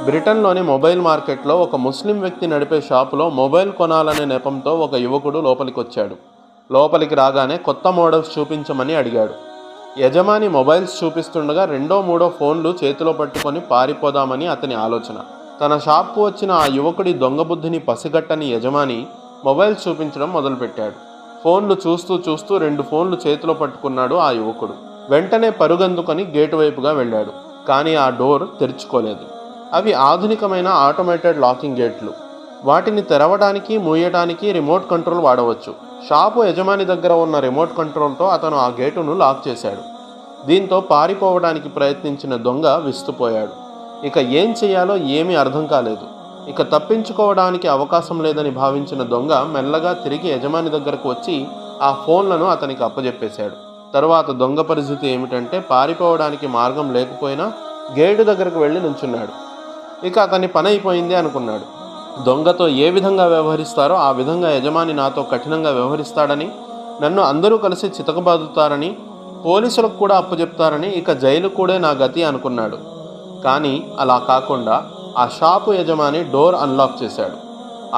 బ్రిటన్లోని మొబైల్ మార్కెట్లో ఒక ముస్లిం వ్యక్తి నడిపే షాపులో మొబైల్ కొనాలనే నెపంతో ఒక యువకుడు లోపలికి వచ్చాడు. లోపలికి రాగానే కొత్త మోడల్స్ చూపించమని అడిగాడు. యజమాని మొబైల్స్ చూపిస్తుండగా రెండో మూడో ఫోన్లు చేతిలో పట్టుకొని పారిపోదామని అతని ఆలోచన. తన షాప్కు వచ్చిన ఆ యువకుడి దొంగబుద్ధిని పసిగట్టని యజమాని మొబైల్స్ చూపించడం మొదలుపెట్టాడు. ఫోన్లు చూస్తూ చూస్తూ 2 ఫోన్లు చేతిలో పట్టుకున్నాడు ఆ యువకుడు. వెంటనే పరుగందుకొని గేటు వైపుగా వెళ్ళాడు. కానీ ఆ డోర్ తెరుచుకోలేదు. అవి ఆధునికమైన ఆటోమేటెడ్ లాకింగ్ గేట్లు. వాటిని తెరవడానికి మూయడానికి రిమోట్ కంట్రోల్ వాడవచ్చు. షాపు యజమాని దగ్గర ఉన్న రిమోట్ కంట్రోల్తో అతను ఆ గేటును లాక్ చేశాడు. దీంతో పారిపోవడానికి ప్రయత్నించిన దొంగ విస్తుపోయాడు. ఇక ఏం చేయాలో ఏమీ అర్థం కాలేదు. ఇక తప్పించుకోవడానికి అవకాశం లేదని భావించిన దొంగ మెల్లగా తిరిగి యజమాని దగ్గరకు వచ్చి ఆ ఫోన్లను అతనికి అప్పజెప్పేశాడు. తరువాత దొంగ పరిస్థితి ఏమిటంటే పారిపోవడానికి మార్గం లేకపోయినా గేటు దగ్గరకు వెళ్ళి నుంచున్నాడు. ఇక అతని పని అయిపోయింది అనుకున్నాడు. దొంగతో ఏ విధంగా వ్యవహరిస్తారో ఆ విధంగా యజమాని నాతో కఠినంగా వ్యవహరిస్తాడని, నన్ను అందరూ కలిసి చితకబాదుతారని, పోలీసులకు కూడా అప్పచెప్తారని, ఇక జైలు కూడా నా గతి అనుకున్నాడు. కానీ అలా కాకుండా ఆ షాపు యజమాని డోర్ అన్లాక్ చేశాడు.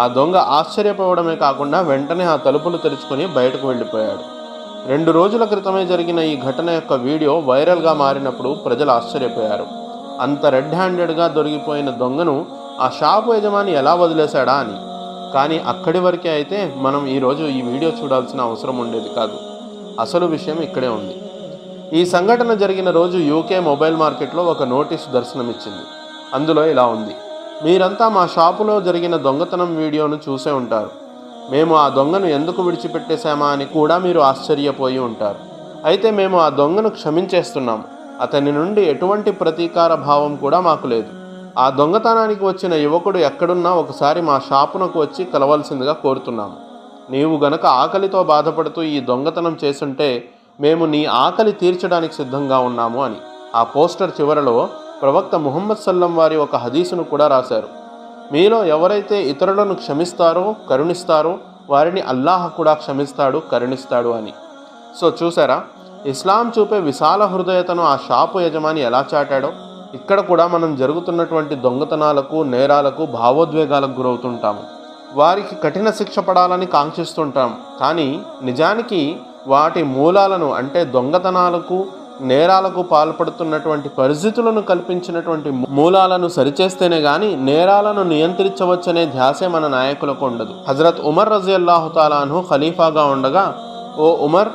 ఆ దొంగ ఆశ్చర్యపోవడమే కాకుండా వెంటనే ఆ తలుపులు తెరుచుకొని బయటకు వెళ్ళిపోయాడు. 2 రోజుల క్రితమే జరిగిన ఈ ఘటన యొక్క వీడియో వైరల్గా మారినప్పుడు ప్రజలు ఆశ్చర్యపోయారు. అంత రెడ్ హ్యాండెడ్గా దొరికిపోయిన దొంగను ఆ షాపు యజమాని ఎలా వదిలేశాడా అని. కానీ అక్కడి వరకే అయితే మనం ఈరోజు ఈ వీడియో చూడాల్సిన అవసరం ఉండేది కాదు. అసలు విషయం ఇక్కడే ఉంది. ఈ సంఘటన జరిగిన రోజు యూకే మొబైల్ మార్కెట్లో ఒక నోటీసు దర్శనమిచ్చింది. అందులో ఇలా ఉంది: మీరంతా మా షాపులో జరిగిన దొంగతనం వీడియోను చూసే ఉంటారు. మేము ఆ దొంగను ఎందుకు విడిచిపెట్టేశామా అని కూడా మీరు ఆశ్చర్యపోయి ఉంటారు. అయితే మేము ఆ దొంగను క్షమించేస్తున్నాము. అతని నుండి ఎటువంటి ప్రతీకార భావం కూడా మాకు లేదు. ఆ దొంగతనానికి వచ్చిన యువకుడు ఎక్కడున్నా ఒకసారి మా షాపునకు వచ్చి కలవాల్సిందిగా కోరుతున్నాము. నీవు గనక ఆకలితో బాధపడుతూ ఈ దొంగతనం చేసుంటే మేము నీ ఆకలి తీర్చడానికి సిద్ధంగా ఉన్నాము అని. ఆ పోస్టర్ చివరలో ప్రవక్త ముహమ్మద్ సల్లం వారి ఒక హదీసును కూడా రాశారు: మీలో ఎవరైతే ఇతరులను క్షమిస్తారో కరుణిస్తారో వారిని అల్లాహ్ కూడా క్షమిస్తాడు, కరుణిస్తాడు అని. సో చూసారా, ఇస్లాం చూపే విశాల హృదయతను ఆ షాపు యజమాని ఎలా చాటాడో. ఇక్కడ కూడా మనం జరుగుతున్నటువంటి దొంగతనాలకు, నేరాలకు, భావోద్వేగాలకు గురవుతుంటాము. వారికి కఠిన శిక్ష పడాలని కాంక్షిస్తుంటాం. కానీ నిజానికి వాటి మూలాలను, అంటే దొంగతనాలకు, నేరాలకు పాల్పడుతున్నటువంటి పరిస్థితులను కల్పించినటువంటి మూలాలను సరిచేస్తేనే గాని నేరాలను నియంత్రించవచ్చనే ధ్యాసే మన నాయకులకు ఉండదు. హజరత్ ఉమర్ రజియల్లాహు తాలా అన్హు ఖలీఫాగా ఉండగా, ఓ ఉమర్,